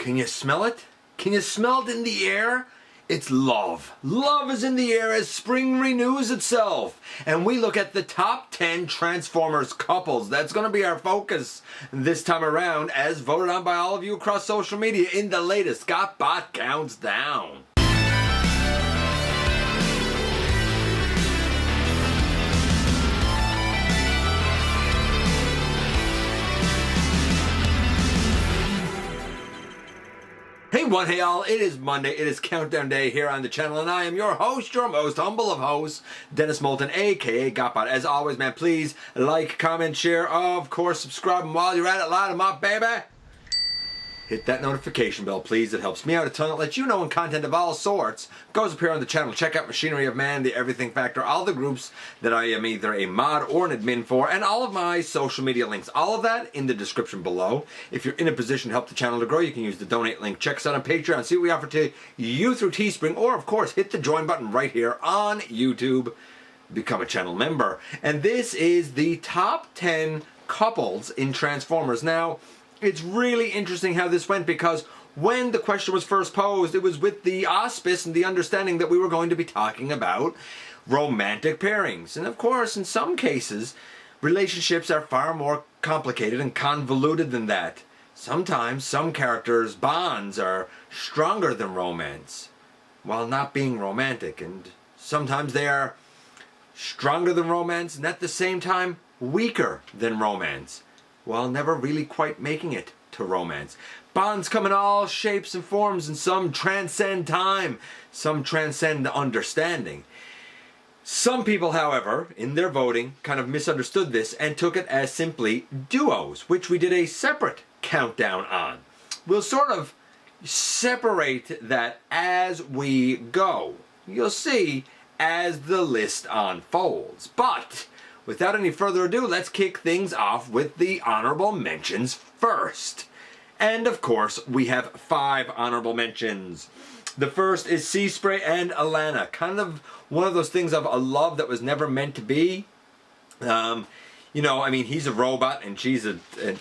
Can you smell it? Can you smell it in the air? It's love. Love is in the air as spring renews itself. And we look at the top 10 Transformers couples. That's going to be our focus this time around, as voted on by all of you across social media in the latest GotBot Counts Down. Hey all, it is Monday, it is Countdown Day here on the channel, and I am your host, your most humble of hosts, Dennis Moulton, aka GotBot. As always, man, please like, comment, share, of course, subscribe, and while you're at it, light them up, baby! Hit that notification bell, please. It helps me out a ton. It lets you know when content of all sorts goes up here on the channel. Check out Machinery of Man, The Everything Factor, all the groups that I am either a mod or an admin for, and all of my social media links. All of that in the description below. If you're in a position to help the channel to grow, you can use the donate link. Check us out on Patreon. See what we offer to you through Teespring, or of course, hit the join button right here on YouTube. Become a channel member. And this is the top 10 couples in Transformers. Now, it's really interesting how this went, because when the question was first posed, it was with the auspice and the understanding that we were going to be talking about romantic pairings. And of course, in some cases, relationships are far more complicated and convoluted than that. Sometimes some characters' bonds are stronger than romance while not being romantic, and sometimes they are stronger than romance and at the same time weaker than romance, while never really quite making it to romance. Bonds come in all shapes and forms, and some transcend time, some transcend understanding. Some people, however, in their voting, kind of misunderstood this and took it as simply duos, which we did a separate countdown on. We'll sort of separate that as we go. You'll see as the list unfolds. But without any further ado, let's kick things off with the honorable mentions first. And of course, we have 5 honorable mentions. The first is Sea Spray and Alana. Kind of one of those things of a love that was never meant to be. You know, I mean, he's a robot and she's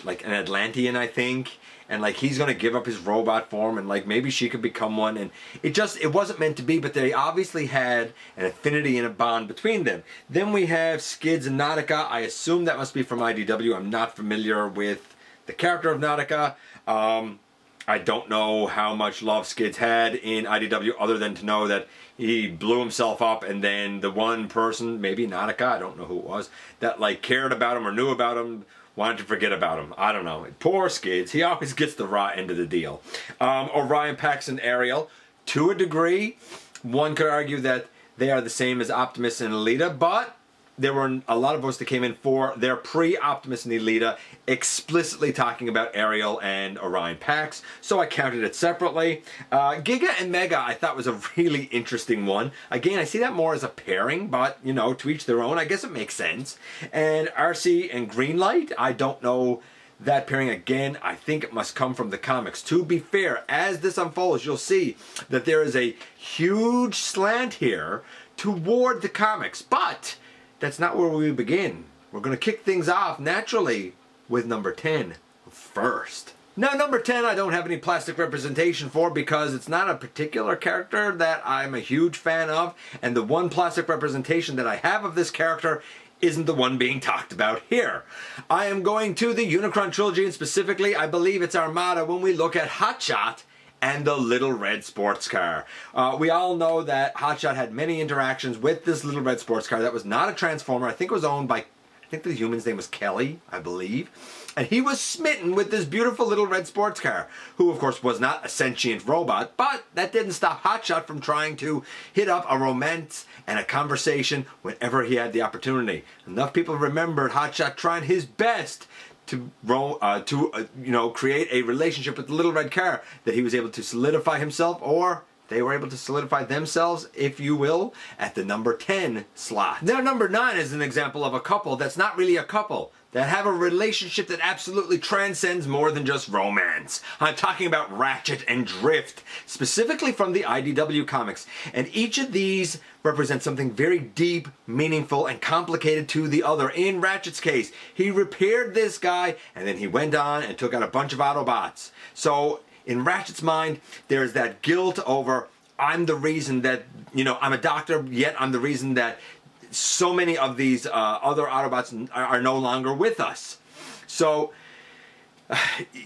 like an Atlantean, I think. And like he's gonna give up his robot form, and like maybe she could become one, and it wasn't meant to be, but they obviously had an affinity and a bond between them. Then we have Skids and Nautica. I assume that must be from IDW. I'm not familiar with the character of Nautica. I don't know how much love Skids had in IDW, other than to know that he blew himself up, and then the one person, maybe Nautica, I don't know who it was, that like cared about him or knew about him, wanted to forget about him. I don't know. Poor Skids. He always gets the raw end of the deal. Orion, Pax, and Ariel. To a degree, one could argue that they are the same as Optimus and Elita, but there were a lot of votes that came in for their pre-Optimus and Elita, explicitly talking about Ariel and Orion Pax, so I counted it separately. Giga and Mega I thought was a really interesting one. Again, I see that more as a pairing, but, you know, to each their own. I guess it makes sense. And RC and Greenlight, I don't know that pairing. Again, I think it must come from the comics. To be fair, as this unfolds, you'll see that there is a huge slant here toward the comics, but that's not where we begin. We're going to kick things off naturally with number 10 first. Now, number 10 I don't have any plastic representation for, because it's not a particular character that I'm a huge fan of, and the one plastic representation that I have of this character isn't the one being talked about here. I am going to the Unicron trilogy, and specifically I believe it's Armada when we look at Hotshot and the little red sports car. We all know that Hotshot had many interactions with this little red sports car that was not a Transformer. I think it was owned by, I think the human's name was Kelly, I believe. And he was smitten with this beautiful little red sports car, who of course was not a sentient robot, but that didn't stop Hotshot from trying to hit up a romance and a conversation whenever he had the opportunity. Enough people remembered Hotshot trying his best to create a relationship with the little red car, that he was able to solidify himself, or they were able to solidify themselves, if you will, at the number 10 slot. Now, number 9 is an example of a couple that's not really a couple, that have a relationship that absolutely transcends more than just romance. I'm talking about Ratchet and Drift, specifically from the IDW comics. And each of these represents something very deep, meaningful, and complicated to the other. In Ratchet's case, he repaired this guy, and then he went on and took out a bunch of Autobots. So in Ratchet's mind, there's that guilt over, I'm the reason that, I'm a doctor, yet I'm the reason that so many of these other Autobots are no longer with us. So,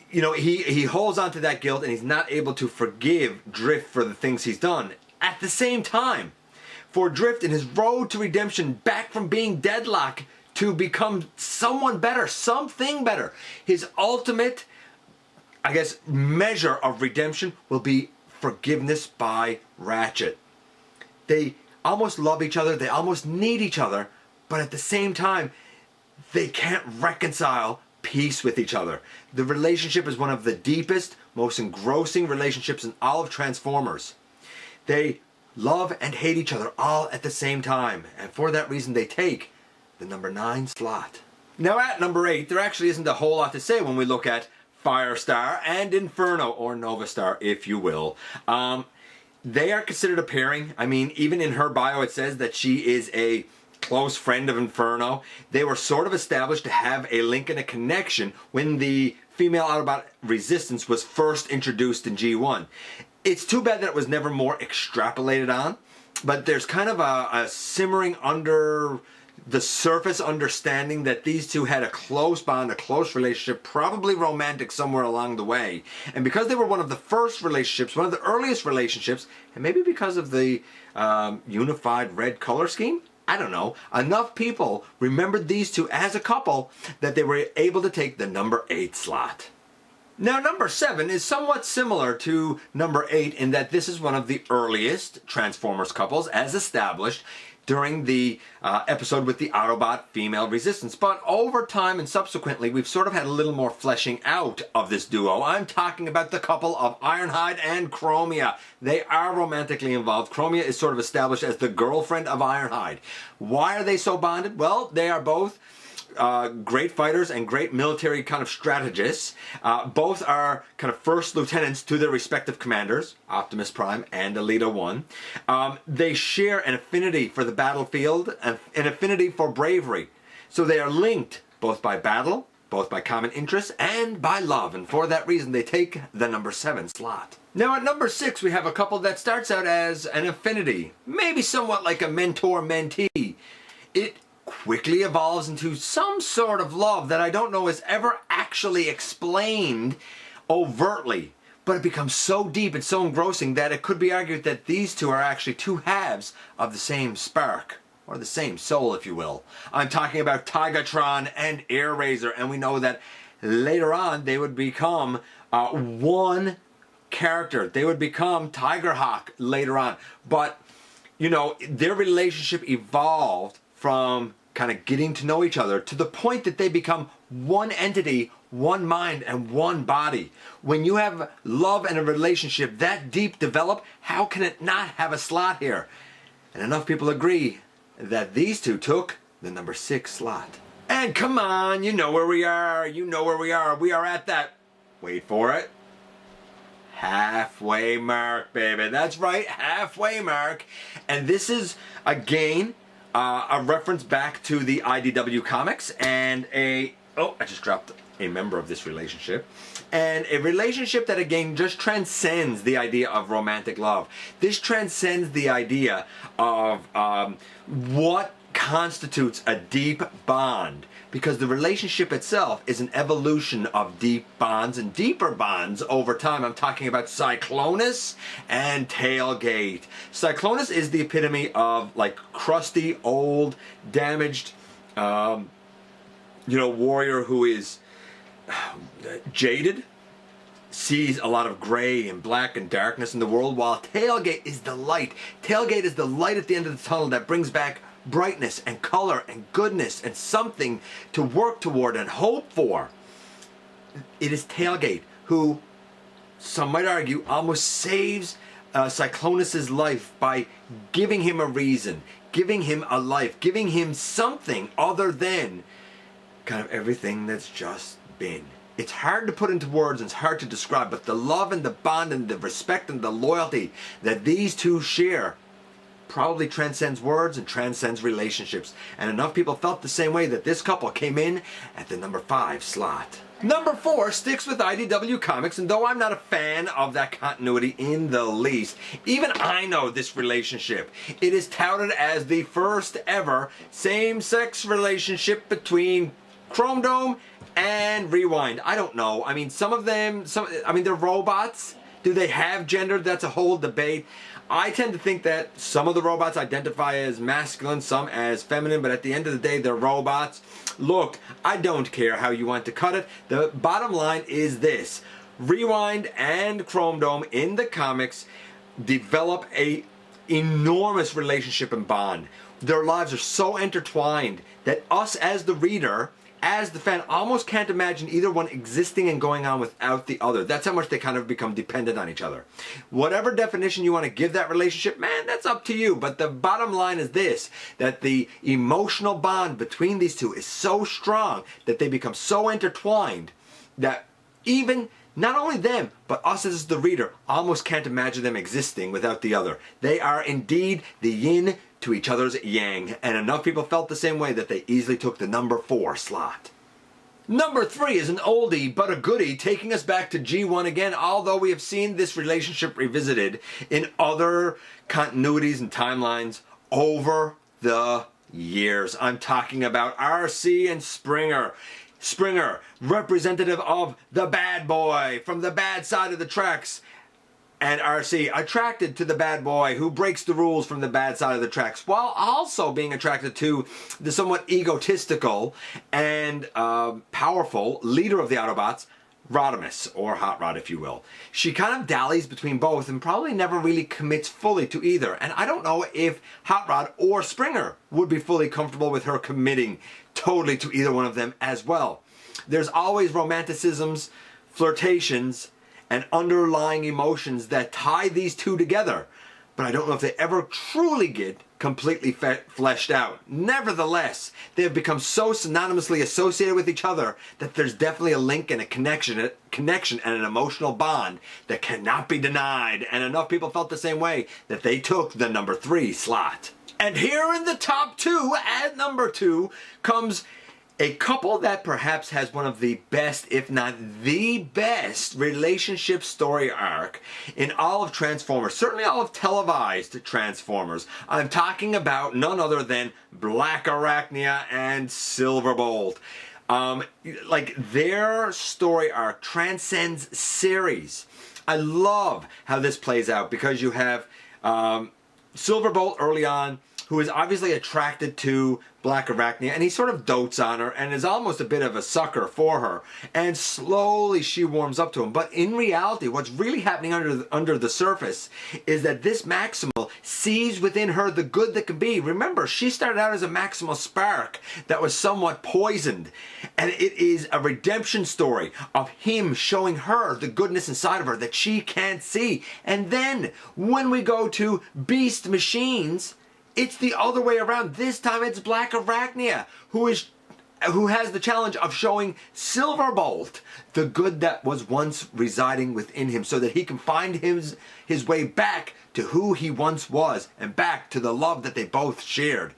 he holds on to that guilt, and he's not able to forgive Drift for the things he's done. At the same time, for Drift in his road to redemption, back from being Deadlock to become someone better, something better, his ultimate, measure of redemption will be forgiveness by Ratchet. They almost love each other, they almost need each other, but at the same time, they can't reconcile peace with each other. The relationship is one of the deepest, most engrossing relationships in all of Transformers. They love and hate each other all at the same time, and for that reason they take the number 9 slot. Now at number 8, there actually isn't a whole lot to say when we look at Firestar and Inferno, or Nova Star if you will. They are considered a pairing. I mean, even in her bio it says that she is a close friend of Inferno. They were sort of established to have a link and a connection when the female Autobot Resistance was first introduced in G1. It's too bad that it was never more extrapolated on, but there's kind of a simmering under the surface understanding that these two had a close bond, a close relationship, probably romantic somewhere along the way. And because they were one of the first relationships, one of the earliest relationships, and maybe because of the unified red color scheme, I don't know, enough people remembered these two as a couple that they were able to take the number 8 slot. Now number 7 is somewhat similar to number 8 in that this is one of the earliest Transformers couples as established during the episode with the Autobot female Resistance. But over time and subsequently, we've sort of had a little more fleshing out of this duo. I'm talking about the couple of Ironhide and Chromia. They are romantically involved. Chromia is sort of established as the girlfriend of Ironhide. Why are they so bonded? Well, they are both great fighters and great military kind of strategists. Both are kind of first lieutenants to their respective commanders, Optimus Prime and Elita 1. They share an affinity for the battlefield and an affinity for bravery. So they are linked both by battle, both by common interests, and by love. And for that reason, they take the number 7 slot. Now at number 6, we have a couple that starts out as an affinity, maybe somewhat like a mentor-mentee. It quickly evolves into some sort of love that I don't know is ever actually explained overtly, but it becomes so deep and so engrossing that it could be argued that these two are actually two halves of the same spark, or the same soul if you will. I'm talking about Tigatron and Airraiser, and we know that later on they would become one character. They would become Tigerhawk later on, but their relationship evolved from kind of getting to know each other to the point that they become one entity, one mind, and one body. When you have love and a relationship that deep develop, how can it not have a slot here? And enough people agree that these two took the number 6 slot. And come on, you know where we are. You know where we are. We are at that, wait for it, halfway mark, baby. That's right, halfway mark. And this is, again, a reference back to the IDW comics and I just dropped a member of this relationship. And a relationship that again just transcends the idea of romantic love. This transcends the idea of what constitutes a deep bond, because the relationship itself is an evolution of deep bonds and deeper bonds over time. I'm talking about Cyclonus and Tailgate. Cyclonus is the epitome of like crusty, old, damaged, warrior who is jaded, sees a lot of gray and black and darkness in the world, while Tailgate is the light. Tailgate is the light at the end of the tunnel that brings back brightness and color and goodness and something to work toward and hope for. It is Tailgate who, some might argue, almost saves Cyclonus's life by giving him a reason, giving him a life, giving him something other than kind of everything that's just been. It's hard to put into words and it's hard to describe, but the love and the bond and the respect and the loyalty that these two share probably transcends words and transcends relationships. And enough people felt the same way that this couple came in at the number 5 slot. Number 4 sticks with IDW Comics, and though I'm not a fan of that continuity in the least, even I know this relationship. It is touted as the first ever same-sex relationship between Chrome Dome and Rewind. I don't know. I mean, some of them, they're robots. Do they have gender? That's a whole debate. I tend to think that some of the robots identify as masculine, some as feminine, but at the end of the day, they're robots. Look, I don't care how you want to cut it. The bottom line is this. Rewind and Chrome Dome in the comics develop a enormous relationship and bond. Their lives are so intertwined that us as the reader, as the fan, almost can't imagine either one existing and going on without the other. That's how much they kind of become dependent on each other. Whatever definition you want to give that relationship, man, that's up to you. But the bottom line is this, that the emotional bond between these two is so strong that they become so intertwined that even not only them, but us as the reader almost can't imagine them existing without the other. They are indeed the yin to each other's yang, and enough people felt the same way that they easily took the number 4 slot. Number 3 is an oldie but a goodie, taking us back to G1 again, although we have seen this relationship revisited in other continuities and timelines over the years. I'm talking about RC and Springer. Springer, representative of the bad boy from the bad side of the tracks, and RC, attracted to the bad boy who breaks the rules from the bad side of the tracks, while also being attracted to the somewhat egotistical and powerful leader of the Autobots, Rodimus, or Hot Rod if you will. She kind of dallies between both and probably never really commits fully to either. And I don't know if Hot Rod or Springer would be fully comfortable with her committing totally to either one of them as well. There's always romanticisms, flirtations, and underlying emotions that tie these two together. But I don't know if they ever truly get completely fleshed out. Nevertheless, they have become so synonymously associated with each other that there's definitely a link and a connection and an emotional bond that cannot be denied. And enough people felt the same way that they took the number 3 slot. And here in the top 2, at number 2, comes a couple that perhaps has one of the best, if not the best, relationship story arc in all of Transformers, certainly all of televised Transformers. I'm talking about none other than Black Arachnia and Silverbolt. Like their story arc transcends series. I love how this plays out because you have Silverbolt early on, who is obviously attracted to Black Arachnia, and he sort of dotes on her and is almost a bit of a sucker for her. And slowly she warms up to him. But in reality, what's really happening under the surface is that this Maximal sees within her the good that can be. Remember, she started out as a Maximal spark that was somewhat poisoned. And it is a redemption story of him showing her the goodness inside of her that she can't see. And then when we go to Beast Machines, it's the other way around. This time it's Black Arachnia who has the challenge of showing Silverbolt the good that was once residing within him so that he can find his way back to who he once was and back to the love that they both shared.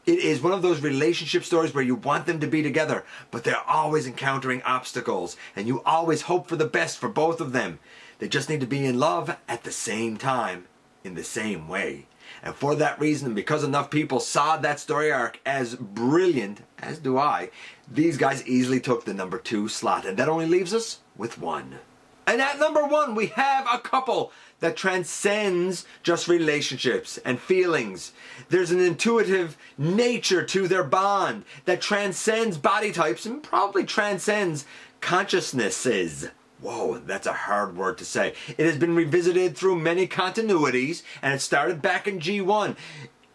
It is one of those relationship stories where you want them to be together, but they're always encountering obstacles, and you always hope for the best for both of them. They just need to be in love at the same time, in the same way. And for that reason, because enough people saw that story arc as brilliant, as do I, these guys easily took the number 2 slot. And that only leaves us with 1. And at number 1, we have a couple that transcends just relationships and feelings. There's an intuitive nature to their bond that transcends body types and probably transcends consciousnesses. Whoa, that's a hard word to say. It has been revisited through many continuities, and it started back in G1.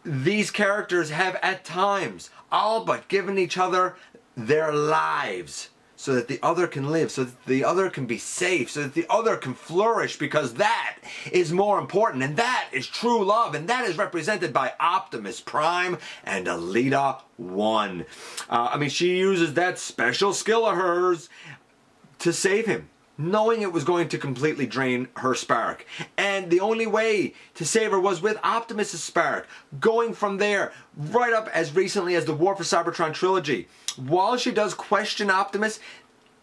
These characters have at times all but given each other their lives so that the other can live, so that the other can be safe, so that the other can flourish, because that is more important, and that is true love, and that is represented by Optimus Prime and Alita 1. She uses that special skill of hers to save him, knowing it was going to completely drain her spark. And the only way to save her was with Optimus' spark. Going from there, right up as recently as the War for Cybertron trilogy. While she does question Optimus,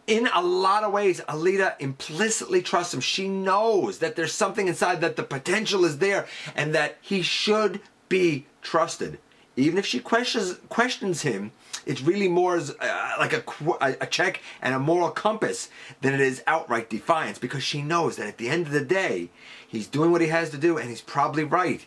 in a lot of ways, Alita implicitly trusts him. She knows that there's something inside, that the potential is there, and that he should be trusted. Even if she questions him, it's really more like a check and a moral compass than it is outright defiance, because she knows that at the end of the day, he's doing what he has to do, and he's probably right.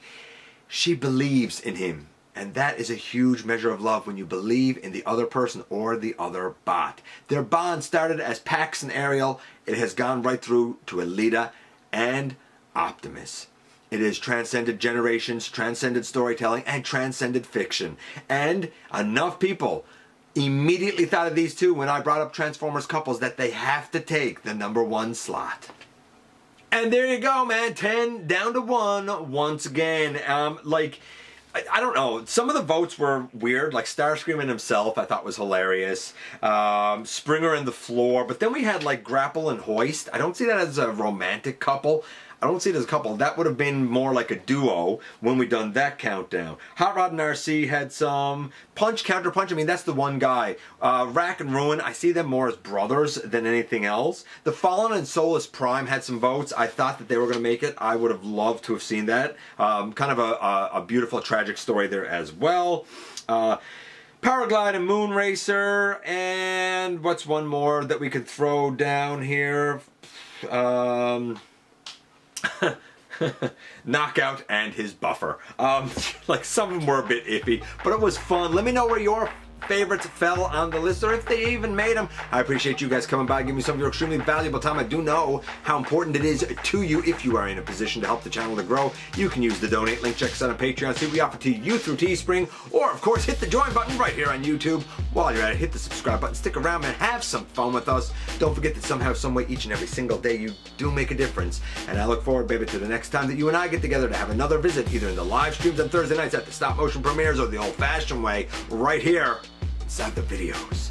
She believes in him. And that is a huge measure of love, when you believe in the other person or the other bot. Their bond started as Pax and Ariel. It has gone right through to Alita and Optimus. It has transcended generations, transcended storytelling, and transcended fiction. And enough people immediately thought of these two when I brought up Transformers couples, that they have to take the #1 slot. And there you go, man. 10 down to 1 once again. I don't know. Some of the votes were weird, like Starscream and himself I thought was hilarious. Springer and the Floor. But then we had like Grapple and Hoist. I don't see that as a romantic couple. I don't see it as a couple. That would have been more like a duo when we done that countdown. Hot Rod and RC had some. Punch, Counter Punch, I mean, that's the one guy. Rack and Ruin, I see them more as brothers than anything else. The Fallen and Soulless Prime had some votes. I thought that they were going to make it. I would have loved to have seen that. Kind of a beautiful, tragic story there as well. Powerglide and Moon Racer. And what's one more that we could throw down here? Knockout and his buffer. Like some of them were a bit iffy, but it was fun. Let me know where your favorites fell on the list, or if they even made them. I appreciate you guys coming by, giving me some of your extremely valuable time. I do know how important it is to you. If you are in a position to help the channel to grow, you can use the donate link. Check us out on Patreon. See what we offer to you through Teespring, or of course hit the join button right here on YouTube. While you're at it, hit the subscribe button. Stick around and have some fun with us. Don't forget that somehow, some way, each and every single day, you do make a difference. And I look forward, baby, to the next time that you and I get together to have another visit, either in the live streams on Thursday nights at the stop motion premieres, or the old-fashioned way right here inside the videos.